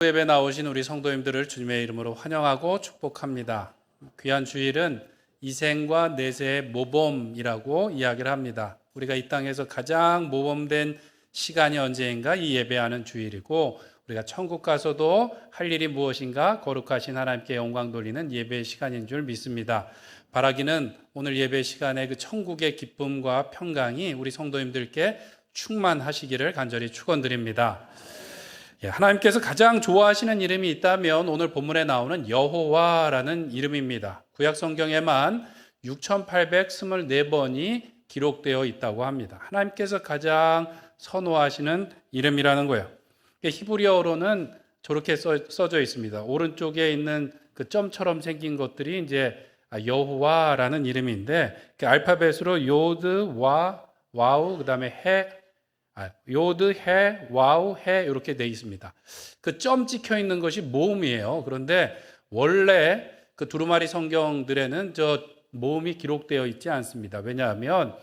예배 나오신 우리 성도님들을 주님의 이름으로 환영하고 축복합니다. 귀한 주일은 이생과 내세의 모범이라고 이야기를 합니다. 우리가 이 땅에서 가장 모범된 시간이 언제인가 이 예배하는 주일이고, 우리가 천국 가서도 할 일이 무엇인가 거룩하신 하나님께 영광 돌리는 예배의 시간인 줄 믿습니다. 바라기는 오늘 예배 시간에 그 천국의 기쁨과 평강이 우리 성도님들께 충만하시기를 간절히 축원드립니다. 하나님께서 가장 좋아하시는 이름이 있다면 오늘 본문에 나오는 여호와라는 이름입니다. 구약 성경에만 6,824번이 기록되어 있다고 합니다. 하나님께서 가장 선호하시는 이름이라는 거예요. 히브리어로는 저렇게 써져 있습니다. 오른쪽에 있는 그 점처럼 생긴 것들이 이제 여호와라는 이름인데, 알파벳으로 요드, 와, 와우, 그 다음에 요드, 해, 와우, 해 이렇게 돼 있습니다. 그 점 찍혀 있는 것이 모음이에요. 그런데 원래 그 두루마리 성경들에는 저 모음이 기록되어 있지 않습니다. 왜냐하면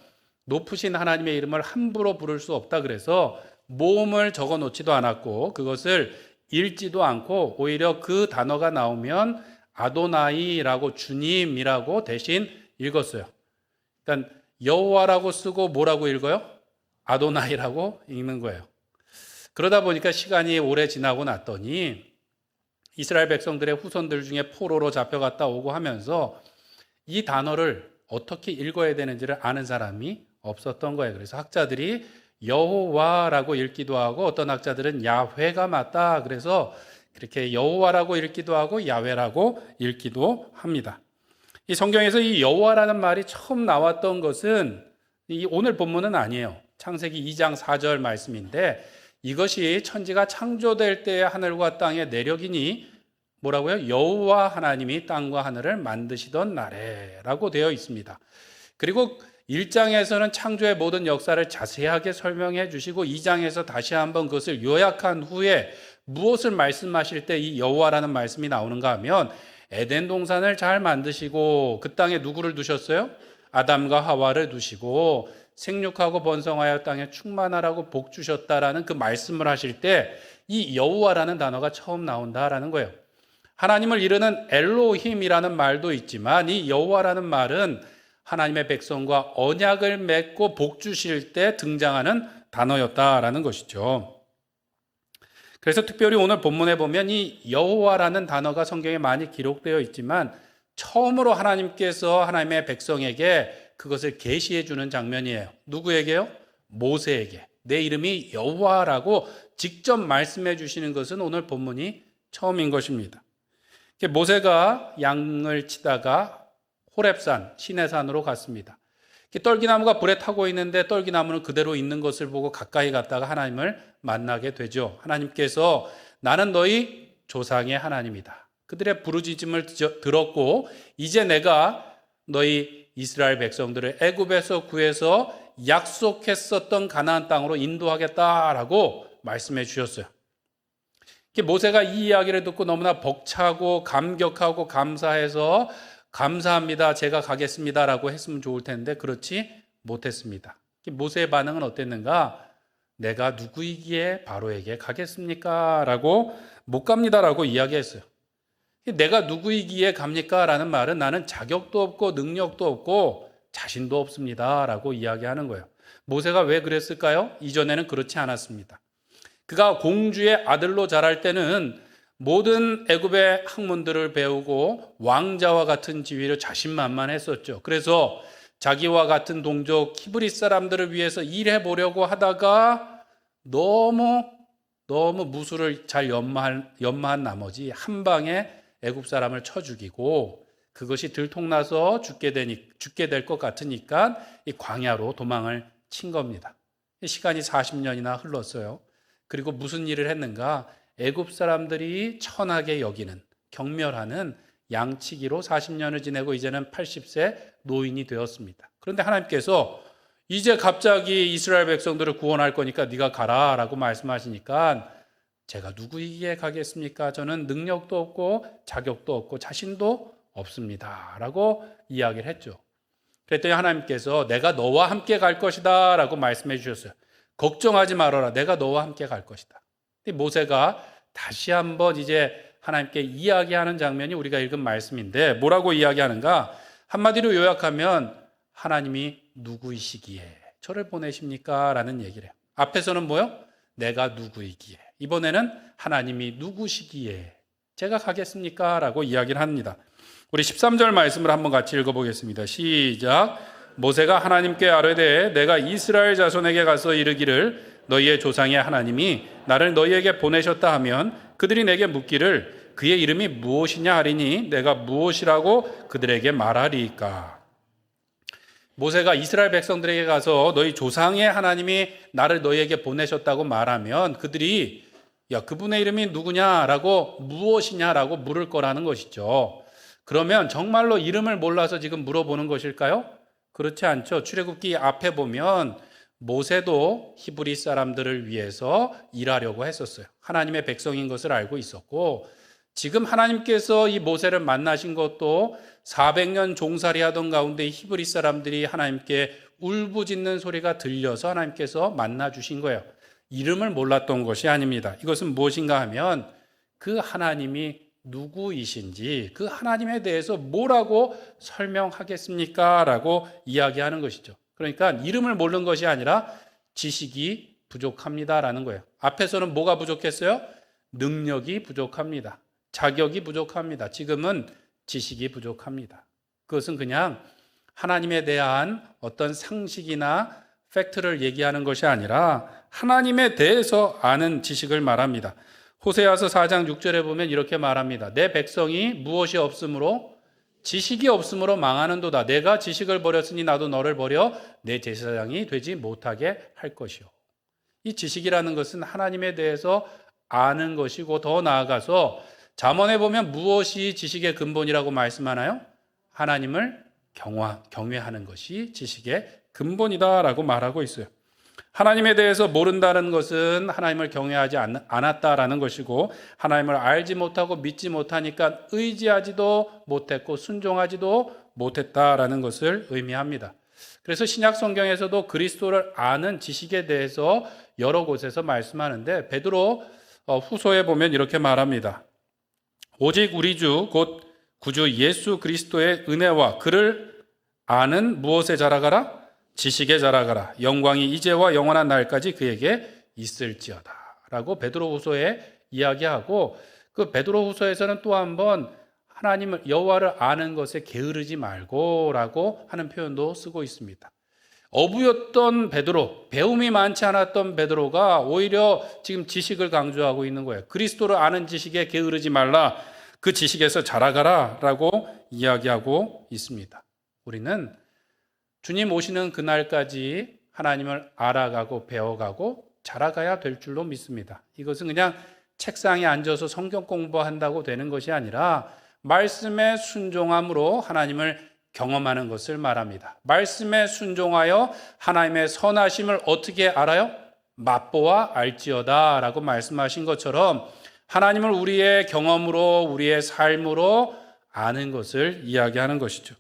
높으신 하나님의 이름을 함부로 부를 수 없다 그래서 모음을 적어 놓지도 않았고, 그것을 읽지도 않고 오히려 그 단어가 나오면 아도나이라고, 주님이라고 대신 읽었어요. 그러니까 여호와라고 쓰고 뭐라고 읽어요? 아도나이라고 읽는 거예요. 그러다 보니까 시간이 오래 지나고 났더니 이스라엘 백성들의 후손들 중에 포로로 잡혀갔다 오고 하면서 이 단어를 어떻게 읽어야 되는지를 아는 사람이 없었던 거예요. 그래서 학자들이 여호와라고 읽기도 하고, 어떤 학자들은 야훼가 맞다 그래서 그렇게 여호와라고 읽기도 하고 야훼라고 읽기도 합니다. 이 성경에서 이 여호와라는 말이 처음 나왔던 것은 이 오늘 본문은 아니에요. 창세기 2장 4절 말씀인데, 이것이 천지가 창조될 때의 하늘과 땅의 내력이니 뭐라고요? 여호와 하나님이 땅과 하늘을 만드시던 날에라고 되어 있습니다. 그리고 1장에서는 창조의 모든 역사를 자세하게 설명해 주시고 2장에서 다시 한번 그것을 요약한 후에 무엇을 말씀하실 때 이 여호와라는 말씀이 나오는가 하면, 에덴 동산을 잘 만드시고 그 땅에 누구를 두셨어요? 아담과 하와를 두시고 생육하고 번성하여 땅에 충만하라고 복 주셨다라는 그 말씀을 하실 때 이 여호와라는 단어가 처음 나온다라는 거예요. 하나님을 이르는 엘로힘이라는 말도 있지만 이 여호와라는 말은 하나님의 백성과 언약을 맺고 복 주실 때 등장하는 단어였다라는 것이죠. 그래서 특별히 오늘 본문에 보면 이 여호와라는 단어가 성경에 많이 기록되어 있지만 처음으로 하나님께서 하나님의 백성에게 그것을 계시해 주는 장면이에요. 누구에게요? 모세에게. 내 이름이 여호와라고 직접 말씀해 주시는 것은 오늘 본문이 처음인 것입니다. 모세가 양을 치다가 호렙산, 시내산으로 갔습니다. 떨기나무가 불에 타고 있는데 떨기나무는 그대로 있는 것을 보고 가까이 갔다가 하나님을 만나게 되죠. 하나님께서 나는 너희 조상의 하나님이다. 그들의 부르짖음을 들었고 이제 내가 너희 이스라엘 백성들을 애굽에서 구해서 약속했었던 가나안 땅으로 인도하겠다라고 말씀해 주셨어요. 모세가 이 이야기를 듣고 너무나 벅차고 감격하고 감사해서 감사합니다, 제가 가겠습니다라고 했으면 좋을 텐데 그렇지 못했습니다. 모세의 반응은 어땠는가? 내가 누구이기에 바로에게 가겠습니까? 라고 못 갑니다라고 이야기했어요. 내가 누구이기에 갑니까? 라는 말은 나는 자격도 없고 능력도 없고 자신도 없습니다 라고 이야기하는 거예요. 모세가 왜 그랬을까요? 이전에는 그렇지 않았습니다. 그가 공주의 아들로 자랄 때는 모든 애굽의 학문들을 배우고 왕자와 같은 지위를 자신만만했었죠. 그래서 자기와 같은 동족 히브리 사람들을 위해서 일해보려고 하다가 너무 무술을 잘 연마한 나머지 한 방에 애굽 사람을 쳐 죽이고 그것이 들통나서 죽게 될 것 같으니까 이 광야로 도망을 친 겁니다. 시간이 40년이나 흘렀어요. 그리고 무슨 일을 했는가? 애굽 사람들이 천하게 여기는, 경멸하는 양치기로 40년을 지내고 이제는 80세 노인이 되었습니다. 그런데 하나님께서 이제 갑자기 이스라엘 백성들을 구원할 거니까 네가 가라 라고 말씀하시니까 제가 누구이기에 가겠습니까? 저는 능력도 없고 자격도 없고 자신도 없습니다 라고 이야기를 했죠. 그랬더니 하나님께서 내가 너와 함께 갈 것이다 라고 말씀해 주셨어요. 걱정하지 말아라, 내가 너와 함께 갈 것이다. 모세가 다시 한번 이제 하나님께 이야기하는 장면이 우리가 읽은 말씀인데 뭐라고 이야기하는가? 한마디로 요약하면 하나님이 누구이시기에 저를 보내십니까? 라는 얘기를 해요. 앞에서는 뭐요? 내가 누구이기에. 이번에는 하나님이 누구시기에 제가 가겠습니까? 라고 이야기를 합니다. 우리 13절 말씀을 한번 같이 읽어보겠습니다. 시작. 모세가 하나님께 아뢰되 내가 이스라엘 자손에게 가서 이르기를 너희의 조상의 하나님이 나를 너희에게 보내셨다 하면 그들이 내게 묻기를 그의 이름이 무엇이냐 하리니 내가 무엇이라고 그들에게 말하리이까. 모세가 이스라엘 백성들에게 가서 너희 조상의 하나님이 나를 너희에게 보내셨다고 말하면 그들이 야 그분의 이름이 누구냐라고 무엇이냐라고 물을 거라는 것이죠. 그러면 정말로 이름을 몰라서 지금 물어보는 것일까요? 그렇지 않죠. 출애굽기 앞에 보면 모세도 히브리 사람들을 위해서 일하려고 했었어요. 하나님의 백성인 것을 알고 있었고 지금 하나님께서 이 모세를 만나신 것도 400년 종살이 하던 가운데 히브리 사람들이 하나님께 울부짖는 소리가 들려서 하나님께서 만나 주신 거예요. 이름을 몰랐던 것이 아닙니다. 이것은 무엇인가 하면 그 하나님이 누구이신지 그 하나님에 대해서 뭐라고 설명하겠습니까? 라고 이야기하는 것이죠. 그러니까 이름을 모르는 것이 아니라 지식이 부족합니다라는 거예요. 앞에서는 뭐가 부족했어요? 능력이 부족합니다. 자격이 부족합니다. 지금은 지식이 부족합니다. 그것은 그냥 하나님에 대한 어떤 상식이나 팩트를 얘기하는 것이 아니라 하나님에 대해서 아는 지식을 말합니다. 호세아서 4장 6절에 보면 이렇게 말합니다. 내 백성이 무엇이 없으므로 지식이 없으므로 망하는도다. 내가 지식을 버렸으니 나도 너를 버려 내 제사장이 되지 못하게 할 것이요. 이 지식이라는 것은 하나님에 대해서 아는 것이고 더 나아가서 잠언에 보면 무엇이 지식의 근본이라고 말씀하나요? 하나님을 경외하는 것이 지식의 근본이다라고 말하고 있어요. 하나님에 대해서 모른다는 것은 하나님을 경외하지 않았다라는 것이고 하나님을 알지 못하고 믿지 못하니까 의지하지도 못했고 순종하지도 못했다라는 것을 의미합니다. 그래서 신약 성경에서도 그리스도를 아는 지식에 대해서 여러 곳에서 말씀하는데 베드로 후서에 보면 이렇게 말합니다. 오직 우리 주 곧 구주 예수 그리스도의 은혜와 그를 아는 무엇에 자라가라? 지식에 자라가라. 영광이 이제와 영원한 날까지 그에게 있을지어다. 라고 베드로후서에 이야기하고 그 베드로후서에서는 또 한번 하나님을 여호와를 아는 것에 게으르지 말고라고 하는 표현도 쓰고 있습니다. 어부였던 베드로, 배움이 많지 않았던 베드로가 오히려 지금 지식을 강조하고 있는 거예요. 그리스도를 아는 지식에 게으르지 말라. 그 지식에서 자라가라 라고 이야기하고 있습니다. 우리는 주님 오시는 그날까지 하나님을 알아가고 배워가고 자라가야 될 줄로 믿습니다. 이것은 그냥 책상에 앉아서 성경 공부한다고 되는 것이 아니라 말씀에 순종함으로 하나님을 경험하는 것을 말합니다. 말씀에 순종하여 하나님의 선하심을 어떻게 알아요? 맛보아 알지어다 라고 말씀하신 것처럼 하나님을 우리의 경험으로 우리의 삶으로 아는 것을 이야기하는 것이죠.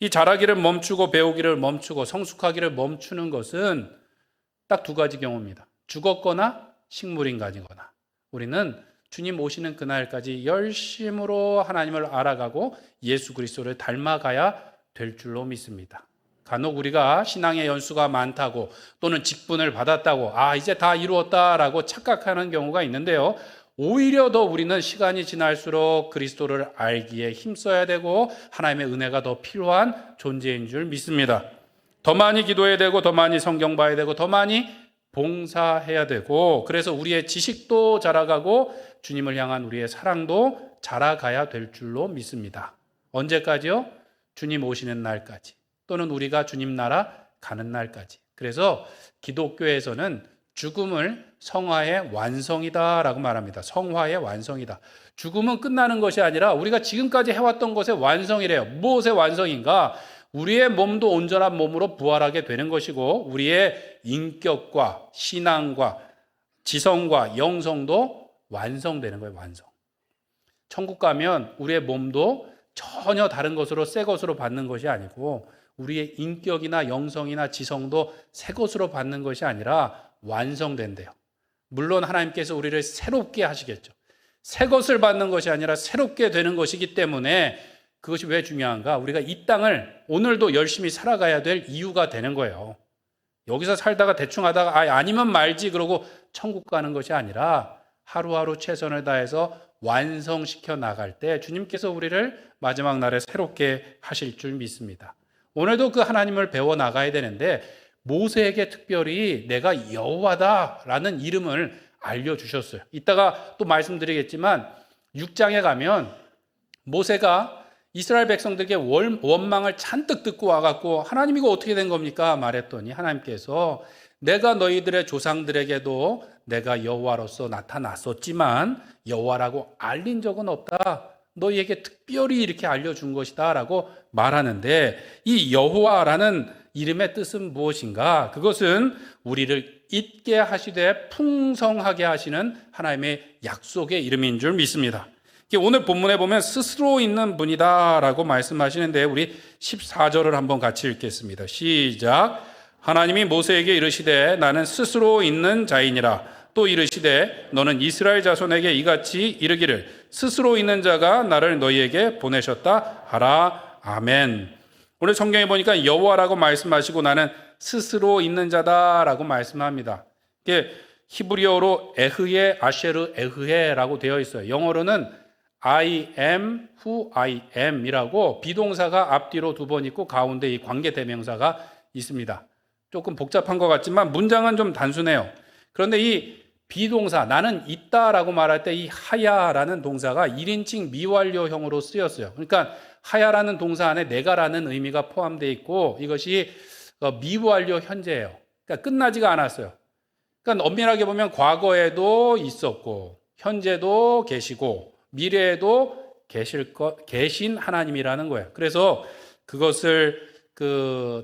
이 자라기를 멈추고 배우기를 멈추고 성숙하기를 멈추는 것은 딱 두 가지 경우입니다. 죽었거나 식물인간이거나. 우리는 주님 오시는 그날까지 열심으로 하나님을 알아가고 예수 그리스도를 닮아가야 될 줄로 믿습니다. 간혹 우리가 신앙의 연수가 많다고 또는 직분을 받았다고 이제 다 이루었다라고 착각하는 경우가 있는데요. 오히려 더 우리는 시간이 지날수록 그리스도를 알기에 힘써야 되고 하나님의 은혜가 더 필요한 존재인 줄 믿습니다. 더 많이 기도해야 되고 더 많이 성경 봐야 되고 더 많이 봉사해야 되고 그래서 우리의 지식도 자라가고 주님을 향한 우리의 사랑도 자라가야 될 줄로 믿습니다. 언제까지요? 주님 오시는 날까지 또는 우리가 주님 나라 가는 날까지. 그래서 기독교에서는 죽음을 성화의 완성이다라고 말합니다. 성화의 완성이다. 죽음은 끝나는 것이 아니라 우리가 지금까지 해왔던 것의 완성이래요. 무엇의 완성인가? 우리의 몸도 온전한 몸으로 부활하게 되는 것이고 우리의 인격과 신앙과 지성과 영성도 완성되는 거예요. 완성. 천국 가면 우리의 몸도 전혀 다른 것으로 새 것으로 받는 것이 아니고 우리의 인격이나 영성이나 지성도 새 것으로 받는 것이 아니라 완성된대요. 물론 하나님께서 우리를 새롭게 하시겠죠. 새 것을 받는 것이 아니라 새롭게 되는 것이기 때문에 그것이 왜 중요한가? 우리가 이 땅을 오늘도 열심히 살아가야 될 이유가 되는 거예요. 여기서 살다가 대충 하다가 아니면 말지 그러고 천국 가는 것이 아니라 하루하루 최선을 다해서 완성시켜 나갈 때 주님께서 우리를 마지막 날에 새롭게 하실 줄 믿습니다. 오늘도 그 하나님을 배워 나가야 되는데 모세에게 특별히 내가 여호와다라는 이름을 알려주셨어요. 이따가 또 말씀드리겠지만 6장에 가면 모세가 이스라엘 백성들에게 원망을 잔뜩 듣고 와갖고 하나님 이거 어떻게 된 겁니까? 말했더니 하나님께서 내가 너희들의 조상들에게도 내가 여호와로서 나타났었지만 여호와라고 알린 적은 없다. 너희에게 특별히 이렇게 알려준 것이다 라고 말하는데 이 여호와라는 이름의 뜻은 무엇인가? 그것은 우리를 있게 하시되 풍성하게 하시는 하나님의 약속의 이름인 줄 믿습니다. 오늘 본문에 보면 스스로 있는 분이다 라고 말씀하시는데 우리 14절을 한번 같이 읽겠습니다. 시작. 하나님이 모세에게 이르시되 나는 스스로 있는 자이니라. 또 이르시되 너는 이스라엘 자손에게 이같이 이르기를 스스로 있는 자가 나를 너희에게 보내셨다 하라. 아멘. 오늘 성경에 보니까 여호와라고 말씀하시고 나는 스스로 있는 자다라고 말씀합니다. 이게 히브리어로 에흐예 아쉐르 에흐헤라고 되어 있어요. 영어로는 I am who I am 이라고 비동사가 앞뒤로 두 번 있고 가운데 이 관계대명사가 있습니다. 조금 복잡한 것 같지만 문장은 좀 단순해요. 그런데 이 비동사 나는 있다라고 말할 때 이 하야라는 동사가 1인칭 미완료형으로 쓰였어요. 그러니까 하야라는 동사 안에 내가라는 의미가 포함되어 있고 이것이 미완료 현재예요. 그러니까 끝나지가 않았어요. 그러니까 엄밀하게 보면 과거에도 있었고 현재도 계시고 미래에도 계신 하나님이라는 거예요. 그래서 그것을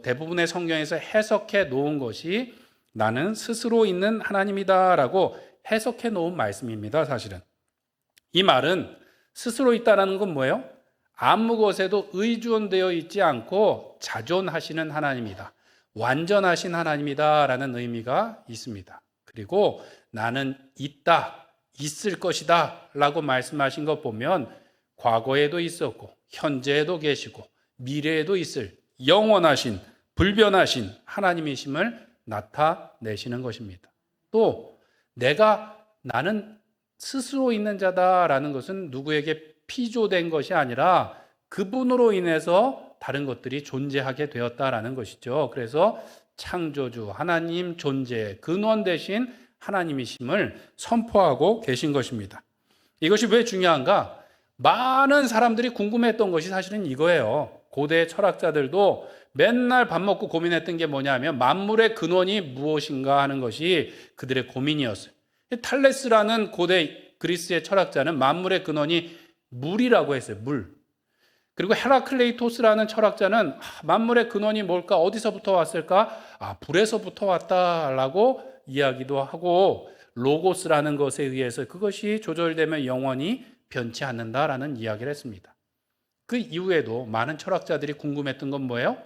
대부분의 성경에서 해석해 놓은 것이 나는 스스로 있는 하나님이다라고 해석해 놓은 말씀입니다. 사실은 이 말은 스스로 있다라는 건 뭐예요? 아무 것에도 의존되어 있지 않고 자존하시는 하나님이다. 완전하신 하나님이다라는 의미가 있습니다. 그리고 나는 있다, 있을 것이다 라고 말씀하신 것 보면 과거에도 있었고 현재에도 계시고 미래에도 있을 영원하신 불변하신 하나님이심을 나타내시는 것입니다. 또 나는 스스로 있는 자다라는 것은 누구에게 피조된 것이 아니라 그분으로 인해서 다른 것들이 존재하게 되었다라는 것이죠. 그래서 창조주 하나님 존재 근원 되신 하나님이심을 선포하고 계신 것입니다. 이것이 왜 중요한가? 많은 사람들이 궁금했던 것이 사실은 이거예요. 고대 철학자들도 맨날 밥 먹고 고민했던 게 뭐냐면 만물의 근원이 무엇인가 하는 것이 그들의 고민이었어요. 탈레스라는 고대 그리스의 철학자는 만물의 근원이 물이라고 했어요. 물. 그리고 헤라클레이토스라는 철학자는 만물의 근원이 뭘까? 어디서부터 왔을까? 불에서부터 왔다라고 이야기도 하고 로고스라는 것에 의해서 그것이 조절되면 영원히 변치 않는다라는 이야기를 했습니다. 그 이후에도 많은 철학자들이 궁금했던 건 뭐예요?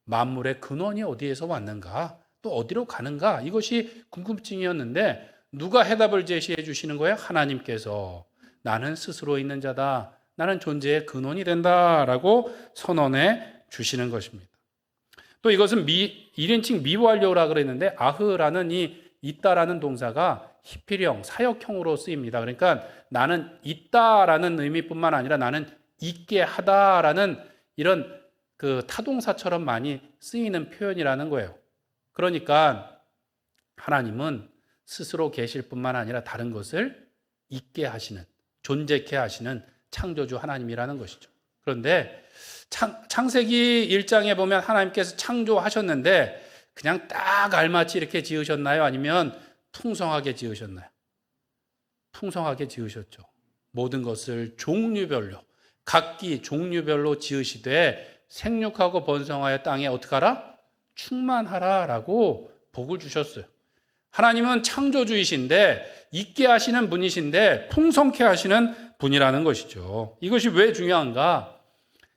만물의 근원이 어디에서 왔는가? 또 어디로 가는가? 이것이 궁금증이었는데 누가 해답을 제시해 주시는 거예요? 하나님께서 나는 스스로 있는 자다. 나는 존재의 근원이 된다라고 선언해 주시는 것입니다. 또 이것은 1인칭 미완료라 그랬는데 아흐라는 이 있다라는 동사가 히필형, 사역형으로 쓰입니다. 그러니까 나는 있다라는 의미뿐만 아니라 나는 있게 하다라는 이런 타동사처럼 많이 쓰이는 표현이라는 거예요. 그러니까 하나님은 스스로 계실 뿐만 아니라 다른 것을 있게 하시는, 존재케 하시는 창조주 하나님이라는 것이죠. 그런데 창세기 1장에 보면 하나님께서 창조하셨는데 그냥 딱 알맞이 이렇게 지으셨나요? 아니면 풍성하게 지으셨나요? 풍성하게 지으셨죠. 모든 것을 종류별로, 각기 종류별로 지으시되 생육하고 번성하여 땅에 어떻게 하라? 충만하라 라고 복을 주셨어요. 하나님은 창조주이신데 있게 하시는 분이신데 풍성케 하시는 분이라는 것이죠. 이것이 왜 중요한가?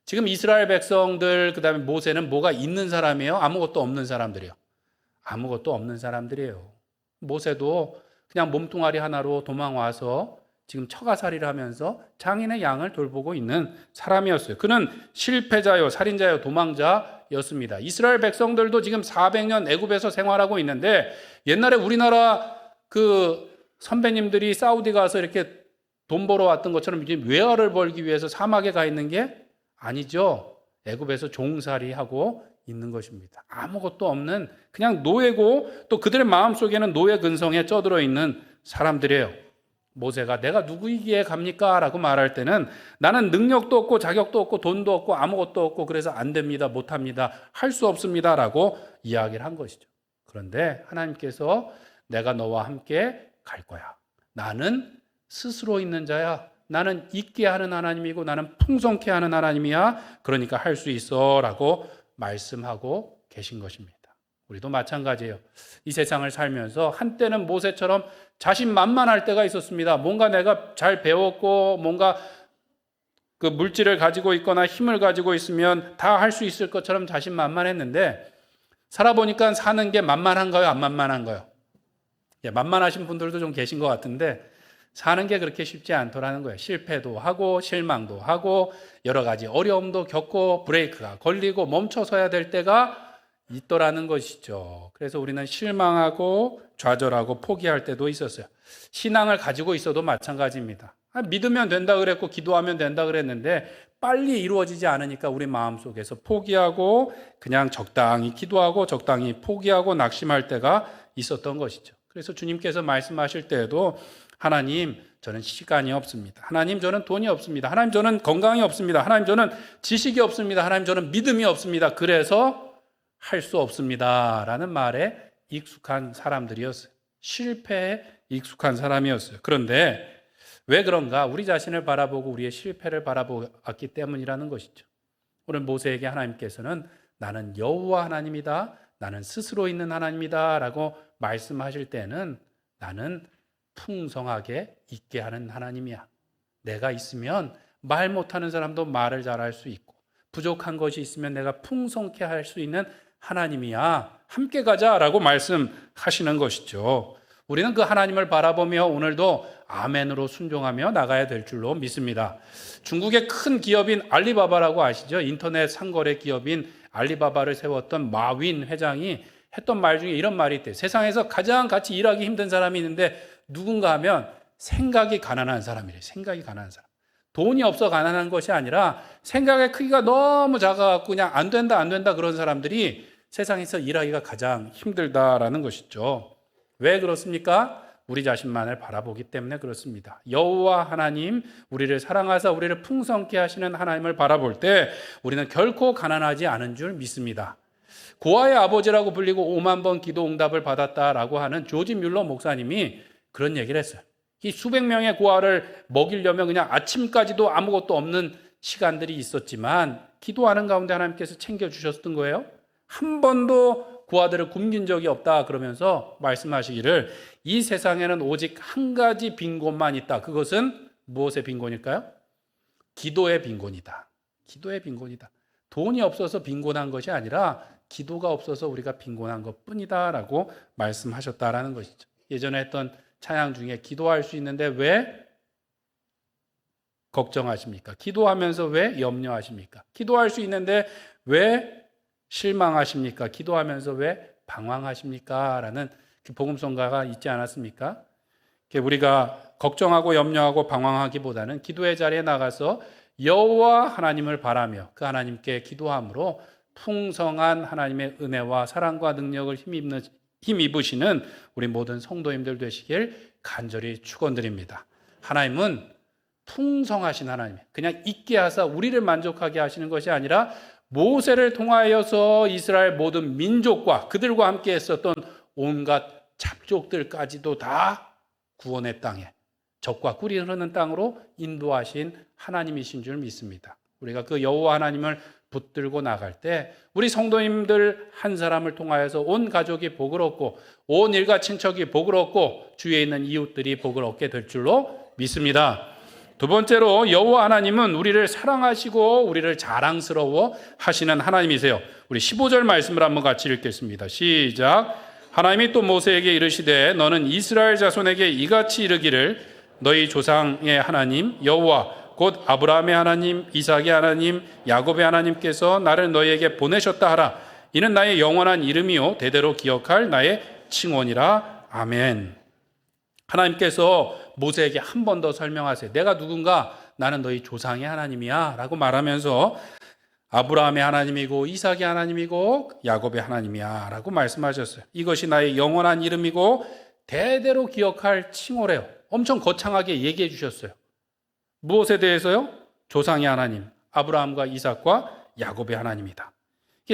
지금 이스라엘 백성들 그다음에 모세는 뭐가 있는 사람이에요? 아무것도 없는 사람들이에요. 아무것도 없는 사람들이에요. 모세도 그냥 몸뚱아리 하나로 도망와서 지금 처가살이를 하면서 장인의 양을 돌보고 있는 사람이었어요. 그는 실패자요, 살인자요, 도망자였습니다. 이스라엘 백성들도 지금 400년 애굽에서 생활하고 있는데 옛날에 우리나라 그 선배님들이 사우디 가서 이렇게 돈 벌어 왔던 것처럼 이제 외화를 벌기 위해서 사막에 가 있는 게 아니죠. 애굽에서 종살이하고 있는 것입니다. 아무것도 없는 그냥 노예고 또 그들의 마음속에는 노예 근성에 쪄들어 있는 사람들이에요. 모세가 내가 누구이기에 갑니까? 라고 말할 때는 나는 능력도 없고 자격도 없고 돈도 없고 아무것도 없고 그래서 안 됩니다. 못합니다. 할 수 없습니다. 라고 이야기를 한 것이죠. 그런데 하나님께서 내가 너와 함께 갈 거야. 나는 스스로 있는 자야. 나는 있게 하는 하나님이고 나는 풍성케 하는 하나님이야. 그러니까 할 수 있어. 라고 말씀하고 계신 것입니다. 우리도 마찬가지예요. 이 세상을 살면서 한때는 모세처럼 자신만만할 때가 있었습니다. 뭔가 내가 잘 배웠고 뭔가 그 물질을 가지고 있거나 힘을 가지고 있으면 다 할 수 있을 것처럼 자신만만했는데 살아보니까 사는 게 만만한가요? 안 만만한가요? 만만하신 분들도 좀 계신 것 같은데 사는 게 그렇게 쉽지 않더라는 거예요. 실패도 하고 실망도 하고 여러 가지 어려움도 겪고 브레이크가 걸리고 멈춰서야 될 때가 있더라는 것이죠. 그래서 우리는 실망하고 좌절하고 포기할 때도 있었어요. 신앙을 가지고 있어도 마찬가지입니다. 믿으면 된다 그랬고 기도하면 된다 그랬는데 빨리 이루어지지 않으니까 우리 마음속에서 포기하고 그냥 적당히 기도하고 적당히 포기하고 낙심할 때가 있었던 것이죠. 그래서 주님께서 말씀하실 때에도 하나님 저는 시간이 없습니다. 하나님 저는 돈이 없습니다. 하나님 저는 건강이 없습니다. 하나님 저는 지식이 없습니다. 하나님 저는 믿음이 없습니다. 그래서 할 수 없습니다. 라는 말에 익숙한 사람들이었어요. 실패에 익숙한 사람이었어요. 그런데 왜 그런가? 우리 자신을 바라보고 우리의 실패를 바라보았기 때문이라는 것이죠. 오늘 모세에게 하나님께서는 나는 여호와 하나님이다. 나는 스스로 있는 하나님이다. 라고 말씀하실 때는 나는 풍성하게 있게 하는 하나님이야. 내가 있으면 말 못하는 사람도 말을 잘할 수 있고 부족한 것이 있으면 내가 풍성케 할 수 있는 하나님이야. 함께 가자라고 말씀하시는 것이죠. 우리는 그 하나님을 바라보며 오늘도 아멘으로 순종하며 나가야 될 줄로 믿습니다. 중국의 큰 기업인 알리바바라고 아시죠? 인터넷 상거래 기업인 알리바바를 세웠던 마윈 회장이 했던 말 중에 이런 말이 있대요. 세상에서 가장 같이 일하기 힘든 사람이 있는데 누군가 하면 생각이 가난한 사람이래요. 생각이 가난한 사람. 돈이 없어 가난한 것이 아니라 생각의 크기가 너무 작아갖고 그냥 안 된다 그런 사람들이 세상에서 일하기가 가장 힘들다라는 것이죠. 왜 그렇습니까? 우리 자신만을 바라보기 때문에 그렇습니다. 여호와 하나님, 우리를 사랑하사 우리를 풍성케 하시는 하나님을 바라볼 때 우리는 결코 가난하지 않은 줄 믿습니다. 고아의 아버지라고 불리고 5만 번 기도 응답을 받았다라고 하는 조지 뮬러 목사님이 그런 얘기를 했어요. 이 수백 명의 고아를 먹이려면 그냥 아침까지도 아무것도 없는 시간들이 있었지만 기도하는 가운데 하나님께서 챙겨주셨던 거예요. 한 번도 고아들을 굶긴 적이 없다 그러면서 말씀하시기를 이 세상에는 오직 한 가지 빈곤만 있다. 그것은 무엇의 빈곤일까요? 기도의 빈곤이다. 기도의 빈곤이다. 돈이 없어서 빈곤한 것이 아니라 기도가 없어서 우리가 빈곤한 것뿐이다 라고 말씀하셨다라는 것이죠. 예전에 했던 찬양 중에 기도할 수 있는데 왜 걱정하십니까? 기도하면서 왜 염려하십니까? 기도할 수 있는데 왜 실망하십니까? 기도하면서 왜 방황하십니까? 라는 복음성가가 있지 않았습니까? 우리가 걱정하고 염려하고 방황하기보다는 기도의 자리에 나가서 여호와 하나님을 바라며 그 하나님께 기도함으로 풍성한 하나님의 은혜와 사랑과 능력을 힘입으시는 우리 모든 성도님들 되시길 간절히 축원드립니다. 하나님은 풍성하신 하나님, 그냥 있게 하사 우리를 만족하게 하시는 것이 아니라 모세를 통하여서 이스라엘 모든 민족과 그들과 함께 했었던 온갖 잡족들까지도 다 구원의 땅에 젖과 꿀이 흐르는 땅으로 인도하신 하나님이신 줄 믿습니다. 우리가 그 여호와 하나님을 붙들고 나갈 때 우리 성도님들 한 사람을 통하여서 온 가족이 복을 얻고 온 일가 친척이 복을 얻고 주위에 있는 이웃들이 복을 얻게 될 줄로 믿습니다. 두 번째로 여호와 하나님은 우리를 사랑하시고 우리를 자랑스러워 하시는 하나님이세요. 우리 15절 말씀을 한번 같이 읽겠습니다. 시작. 하나님이 또 모세에게 이르시되 너는 이스라엘 자손에게 이같이 이르기를 너희 조상의 하나님 여호와 곧 아브라함의 하나님 이삭의 하나님 야곱의 하나님께서 나를 너희에게 보내셨다 하라. 이는 나의 영원한 이름이요 대대로 기억할 나의 칭원이라. 아멘. 하나님께서 모세에게 한 번 더 설명하세요. 내가 누군가? 나는 너희 조상의 하나님이야 라고 말하면서 아브라함의 하나님이고 이삭의 하나님이고 야곱의 하나님이야 라고 말씀하셨어요. 이것이 나의 영원한 이름이고 대대로 기억할 칭호래요. 엄청 거창하게 얘기해 주셨어요. 무엇에 대해서요? 조상의 하나님, 아브라함과 이삭과 야곱의 하나님이다.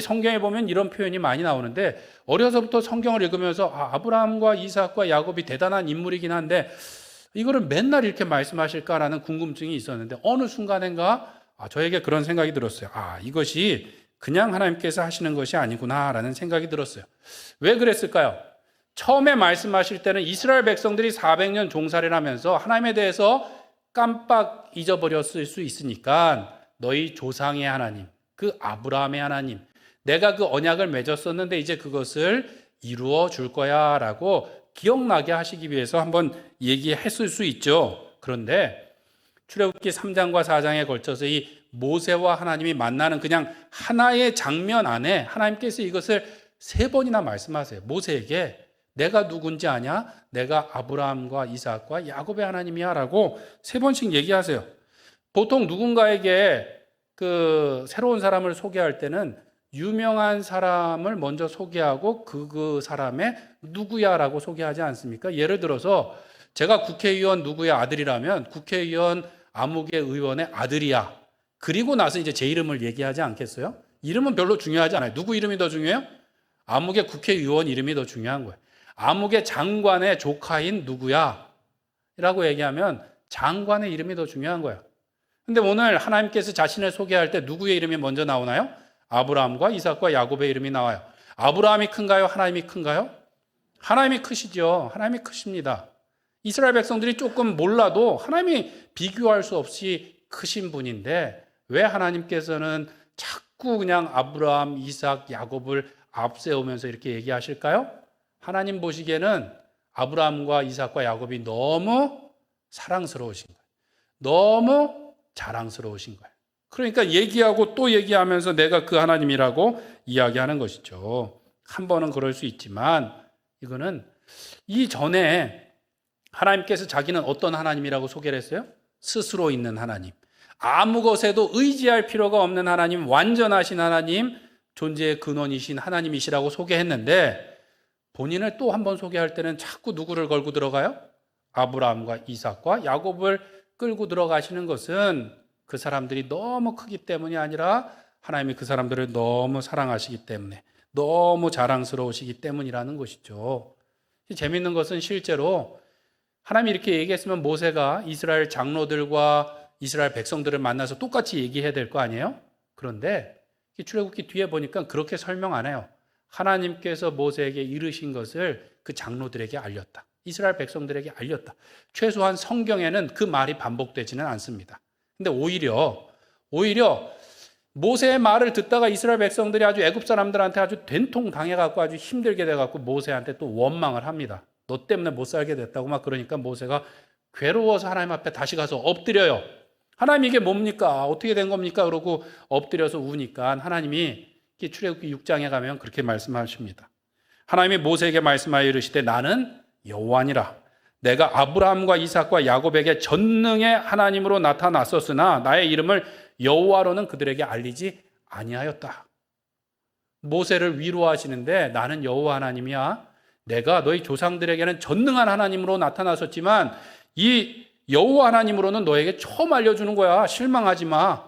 성경에 보면 이런 표현이 많이 나오는데 어려서부터 성경을 읽으면서 아브라함과 이삭과 야곱이 대단한 인물이긴 한데 이거를 맨날 이렇게 말씀하실까라는 궁금증이 있었는데 어느 순간인가 저에게 그런 생각이 들었어요. 이것이 그냥 하나님께서 하시는 것이 아니구나라는 생각이 들었어요. 왜 그랬을까요? 처음에 말씀하실 때는 이스라엘 백성들이 400년 종살이를 하면서 하나님에 대해서 깜빡 잊어버렸을 수 있으니까 너희 조상의 하나님, 그 아브라함의 하나님, 내가 그 언약을 맺었었는데 이제 그것을 이루어 줄 거야 라고 기억나게 하시기 위해서 한번 얘기했을 수 있죠. 그런데 출애굽기 3장과 4장에 걸쳐서 이 모세와 하나님이 만나는 그냥 하나의 장면 안에 하나님께서 이것을 3번이나 말씀하세요. 모세에게 내가 누군지 아냐? 내가 아브라함과 이삭과 야곱의 하나님이야 라고 3번씩 얘기하세요. 보통 누군가에게 그 새로운 사람을 소개할 때는 유명한 사람을 먼저 소개하고 그 사람의 누구야라고 소개하지 않습니까? 예를 들어서 제가 국회의원 누구의 아들이라면 국회의원 아무개 의원의 아들이야. 그리고 나서 이제 제 이름을 얘기하지 않겠어요? 이름은 별로 중요하지 않아요. 누구 이름이 더 중요해요? 아무개 국회의원 이름이 더 중요한 거예요. 아무개 장관의 조카인 누구야? 라고 얘기하면 장관의 이름이 더 중요한 거예요. 근데 오늘 하나님께서 자신을 소개할 때 누구의 이름이 먼저 나오나요? 아브라함과 이삭과 야곱의 이름이 나와요. 아브라함이 큰가요? 하나님이 큰가요? 하나님이 크시죠. 하나님이 크십니다. 이스라엘 백성들이 조금 몰라도 하나님이 비교할 수 없이 크신 분인데 왜 하나님께서는 자꾸 그냥 아브라함, 이삭, 야곱을 앞세우면서 이렇게 얘기하실까요? 하나님 보시기에는 아브라함과 이삭과 야곱이 너무 사랑스러우신 거예요. 너무 자랑스러우신 거예요. 그러니까 얘기하고 또 얘기하면서 내가 그 하나님이라고 이야기하는 것이죠. 한 번은 그럴 수 있지만 이거는 이전에 하나님께서 자기는 어떤 하나님이라고 소개를 했어요? 스스로 있는 하나님. 아무 것에도 의지할 필요가 없는 하나님, 완전하신 하나님, 존재의 근원이신 하나님이시라고 소개했는데 본인을 또 한 번 소개할 때는 자꾸 누구를 걸고 들어가요? 아브라함과 이삭과 야곱을 끌고 들어가시는 것은 그 사람들이 너무 크기 때문이 아니라 하나님이 그 사람들을 너무 사랑하시기 때문에 너무 자랑스러우시기 때문이라는 것이죠. 재미있는 것은 실제로 하나님이 이렇게 얘기했으면 모세가 이스라엘 장로들과 이스라엘 백성들을 만나서 똑같이 얘기해야 될 거 아니에요? 그런데 출애굽기 뒤에 보니까 그렇게 설명 안 해요. 하나님께서 모세에게 이르신 것을 그 장로들에게 알렸다. 이스라엘 백성들에게 알렸다. 최소한 성경에는 그 말이 반복되지는 않습니다. 근데 오히려 모세의 말을 듣다가 이스라엘 백성들이 아주 애굽 사람들한테 아주 된통 당해갖고 아주 힘들게 돼갖고 모세한테 또 원망을 합니다. 너 때문에 못 살게 됐다고 막 그러니까 모세가 괴로워서 하나님 앞에 다시 가서 엎드려요. 하나님 이게 뭡니까? 어떻게 된 겁니까? 그러고 엎드려서 우니까 하나님이 출애굽기 6장에 가면 그렇게 말씀하십니다. 하나님이 모세에게 말씀하여 이르시되 나는 여호와니라. 내가 아브라함과 이삭과 야곱에게 전능의 하나님으로 나타났었으나 나의 이름을 여호와로는 그들에게 알리지 아니하였다. 모세를 위로하시는데 나는 여호와 하나님이야. 내가 너희 조상들에게는 전능한 하나님으로 나타났었지만 이 여호와 하나님으로는 너에게 처음 알려주는 거야. 실망하지 마.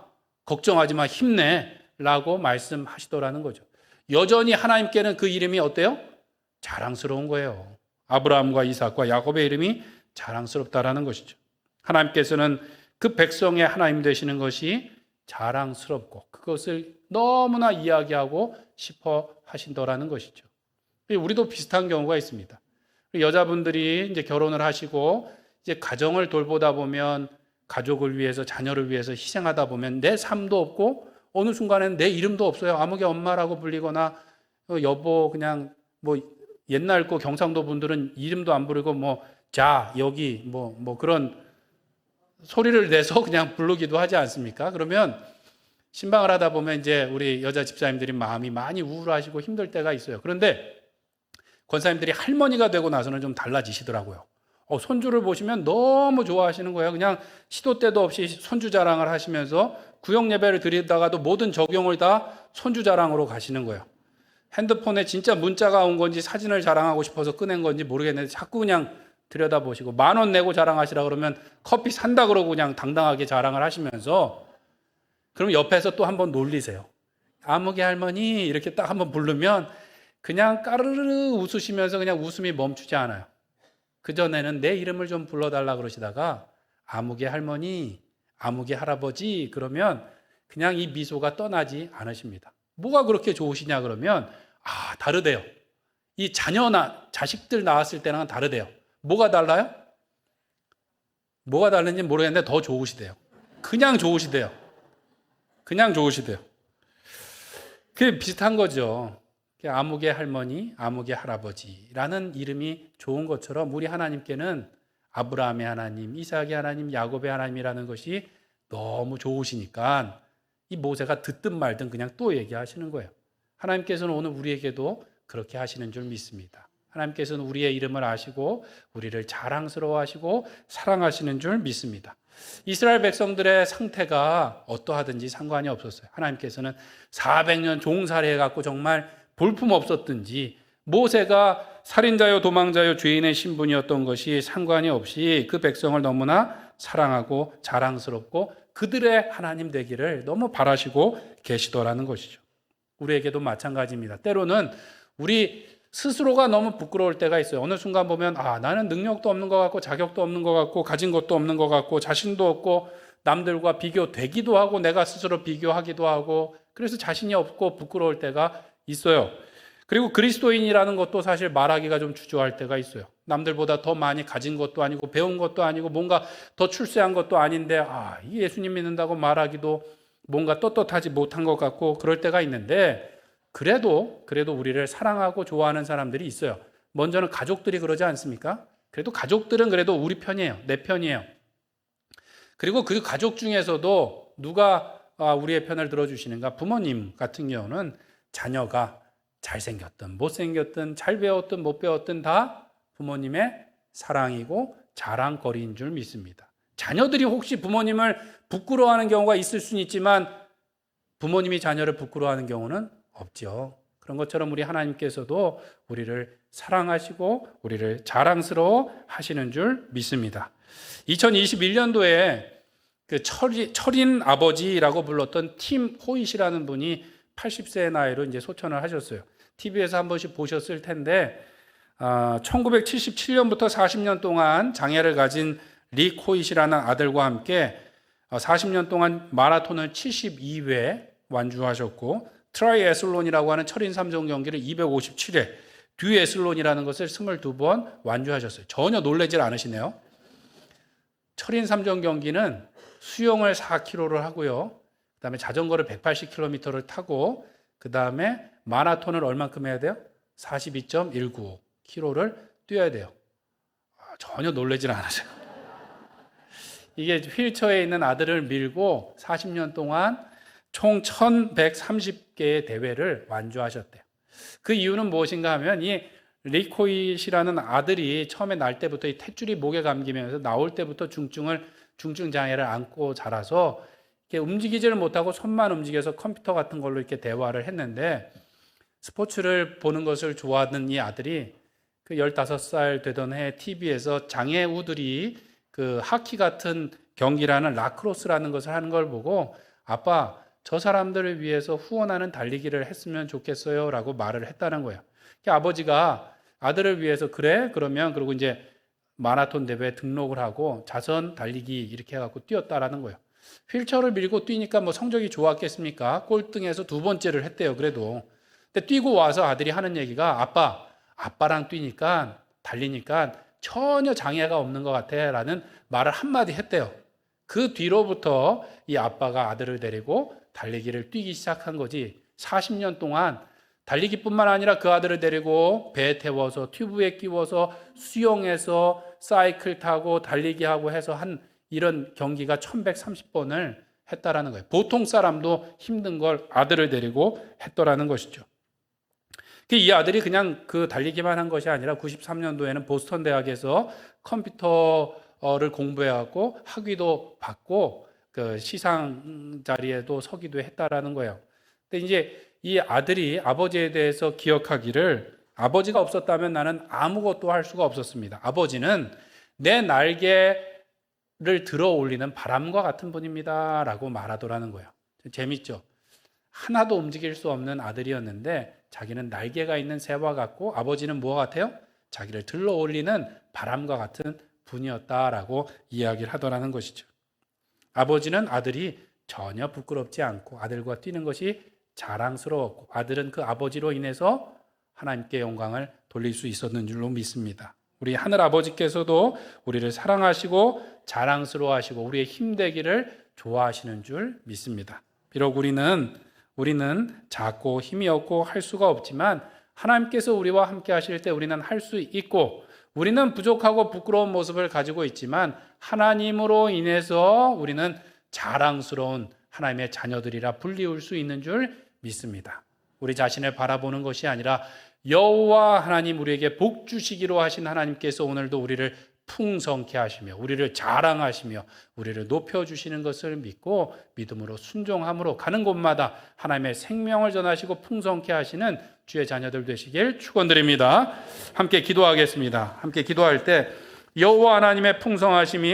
걱정하지 마. 힘내. 라고 말씀하시더라는 거죠. 여전히 하나님께는 그 이름이 어때요? 자랑스러운 거예요. 아브라함과 이삭과 야곱의 이름이 자랑스럽다라는 것이죠. 하나님께서는 그 백성의 하나님 되시는 것이 자랑스럽고 그것을 너무나 이야기하고 싶어 하신다라는 것이죠. 우리도 비슷한 경우가 있습니다. 여자분들이 이제 결혼을 하시고 이제 가정을 돌보다 보면 가족을 위해서 자녀를 위해서 희생하다 보면 내 삶도 없고 어느 순간에는 내 이름도 없어요. 아무개 엄마라고 불리거나 여보 그냥 뭐 옛날 거 경상도 분들은 이름도 안 부르고 뭐 자, 여기 뭐 그런 소리를 내서 그냥 부르기도 하지 않습니까? 그러면 신방을 하다 보면 이제 우리 여자 집사님들이 마음이 많이 우울하시고 힘들 때가 있어요. 그런데 권사님들이 할머니가 되고 나서는 좀 달라지시더라고요. 손주를 보시면 너무 좋아하시는 거예요. 그냥 시도 때도 없이 손주 자랑을 하시면서 구역 예배를 드리다가도 모든 적용을 다 손주 자랑으로 가시는 거예요. 핸드폰에 진짜 문자가 온 건지 사진을 자랑하고 싶어서 꺼낸 건지 모르겠는데 자꾸 그냥 들여다보시고 10,000원 내고 자랑하시라 그러면 커피 산다 그러고 그냥 당당하게 자랑을 하시면서 그럼 옆에서 또 한번 놀리세요. 아무개 할머니 이렇게 딱 한번 부르면 그냥 까르르 웃으시면서 그냥 웃음이 멈추지 않아요. 그전에는 내 이름을 좀 불러달라 그러시다가 아무개 할머니, 아무개 할아버지 그러면 그냥 이 미소가 떠나지 않으십니다. 뭐가 그렇게 좋으시냐 그러면 다르대요. 이 자식들 낳았을 때랑은 다르대요. 뭐가 달라요? 뭐가 다른지 모르겠는데 더 좋으시대요. 그냥 좋으시대요. 그냥 좋으시대요. 그게 비슷한 거죠. 아무개 할머니, 아무개 할아버지라는 이름이 좋은 것처럼 우리 하나님께는 아브라함의 하나님, 이삭의 하나님, 야곱의 하나님이라는 것이 너무 좋으시니까 이 모세가 듣든 말든 그냥 또 얘기하시는 거예요. 하나님께서는 오늘 우리에게도 그렇게 하시는 줄 믿습니다. 하나님께서는 우리의 이름을 아시고 우리를 자랑스러워하시고 사랑하시는 줄 믿습니다. 이스라엘 백성들의 상태가 어떠하든지 상관이 없었어요. 하나님께서는 400년 종살이해갖고 정말 볼품없었든지 모세가 살인자요 도망자요 죄인의 신분이었던 것이 상관이 없이 그 백성을 너무나 사랑하고 자랑스럽고 그들의 하나님 되기를 너무 바라시고 계시더라는 것이죠. 우리에게도 마찬가지입니다. 때로는 우리 스스로가 너무 부끄러울 때가 있어요. 어느 순간 보면 나는 능력도 없는 것 같고 자격도 없는 것 같고 가진 것도 없는 것 같고 자신도 없고 남들과 비교되기도 하고 내가 스스로 비교하기도 하고 그래서 자신이 없고 부끄러울 때가 있어요. 그리고 그리스도인이라는 것도 사실 말하기가 좀 주저할 때가 있어요. 남들보다 더 많이 가진 것도 아니고 배운 것도 아니고 뭔가 더 출세한 것도 아닌데 이 예수님 믿는다고 말하기도 뭔가 떳떳하지 못한 것 같고 그럴 때가 있는데 그래도 우리를 사랑하고 좋아하는 사람들이 있어요. 먼저는 가족들이 그러지 않습니까? 그래도 가족들은 그래도 우리 편이에요. 내 편이에요. 그리고 그 가족 중에서도 누가 우리의 편을 들어주시는가? 부모님 같은 경우는 자녀가 잘생겼든 못생겼든 잘 배웠든 못 배웠든 다 부모님의 사랑이고 자랑거리인 줄 믿습니다. 자녀들이 혹시 부모님을 부끄러워하는 경우가 있을 수는 있지만 부모님이 자녀를 부끄러워하는 경우는 없죠. 그런 것처럼 우리 하나님께서도 우리를 사랑하시고 우리를 자랑스러워 하시는 줄 믿습니다. 2021년도에 그 철인 아버지라고 불렀던 팀 호잇이라는 분이 80세의 나이로 이제 소천을 하셨어요. TV에서 한 번씩 보셨을 텐데 1977년부터 40년 동안 장애를 가진 릭 호잇이라는 아들과 함께 40년 동안 마라톤을 72회 완주하셨고 트라이애슬론이라고 하는 철인 3종 경기를 257회, 듀애슬론이라는 것을 22번 완주하셨어요. 전혀 놀라질 않으시네요. 철인 3종 경기는 수영을 4km를 하고요. 그 다음에 자전거를 180km를 타고 그 다음에 마라톤을 얼만큼 해야 돼요? 42.195km를 뛰어야 돼요. 전혀 놀라질 않으세요. 이게 휠체어에 있는 아들을 밀고 40년 동안 총 1130개의 대회를 완주하셨대요. 그 이유는 무엇인가 하면 이 리코잇이라는 아들이 처음에 날 때부터 이 탯줄이 목에 감기면서 나올 때부터 중증 장애를 안고 자라서 이렇게 움직이지를 못하고 손만 움직여서 컴퓨터 같은 걸로 이렇게 대화를 했는데 스포츠를 보는 것을 좋아하는 이 아들이 그 15살 되던 해 TV에서 장애우들이 그 하키 같은 경기라는 라크로스라는 것을 하는 걸 보고 아빠 저 사람들을 위해서 후원하는 달리기를 했으면 좋겠어요 라고 말을 했다는 거예요. 아버지가 아들을 위해서 그래? 그러면 그리고 이제 마라톤 대회에 등록을 하고 자선 달리기 이렇게 해갖고 뛰었다라는 거예요. 휠체어를 밀고 뛰니까 뭐 성적이 좋았겠습니까? 꼴등에서 2번째를 했대요. 그래도. 근데 뛰고 와서 아들이 하는 얘기가 아빠랑 뛰니까 달리니까 전혀 장애가 없는 것 같아 라는 말을 한마디 했대요. 그 뒤로부터 이 아빠가 아들을 데리고 달리기를 뛰기 시작한 거지 40년 동안 달리기뿐만 아니라 그 아들을 데리고 배에 태워서 튜브에 끼워서 수영해서 사이클 타고 달리기 하고 해서 한 이런 경기가 1130번을 했다라는 거예요. 보통 사람도 힘든 걸 아들을 데리고 했더라는 것이죠. 이 아들이 그냥 그 달리기만 한 것이 아니라 93년도에는 보스턴 대학에서 컴퓨터를 공부해갖고 학위도 받고 그 시상 자리에도 서기도 했다라는 거예요. 근데 이제 이 아들이 아버지에 대해서 기억하기를, 아버지가 없었다면 나는 아무것도 할 수가 없었습니다. 아버지는 내 날개를 들어 올리는 바람과 같은 분입니다 라고 말하더라는 거예요. 재밌죠? 하나도 움직일 수 없는 아들이었는데 자기는 날개가 있는 새와 같고 아버지는 뭐와 같아요? 자기를 들러 올리는 바람과 같은 분이었다라고 이야기를 하더라는 것이죠. 아버지는 아들이 전혀 부끄럽지 않고 아들과 뛰는 것이 자랑스러웠고 아들은 그 아버지로 인해서 하나님께 영광을 돌릴 수 있었는 줄로 믿습니다. 우리 하늘 아버지께서도 우리를 사랑하시고 자랑스러워하시고 우리의 힘되기를 좋아하시는 줄 믿습니다. 비록 우리는 작고 힘이 없고 할 수가 없지만 하나님께서 우리와 함께 하실 때 우리는 할 수 있고, 우리는 부족하고 부끄러운 모습을 가지고 있지만 하나님으로 인해서 우리는 자랑스러운 하나님의 자녀들이라 불리울 수 있는 줄 믿습니다. 우리 자신을 바라보는 것이 아니라 여호와 하나님, 우리에게 복 주시기로 하신 하나님께서 오늘도 우리를 풍성케 하시며 우리를 자랑하시며 우리를 높여주시는 것을 믿고 믿음으로 순종함으로 가는 곳마다 하나님의 생명을 전하시고 풍성케 하시는 주의 자녀들 되시길 축원드립니다. 함께 기도하겠습니다. 함께 기도할 때 여호와 하나님의 풍성하심이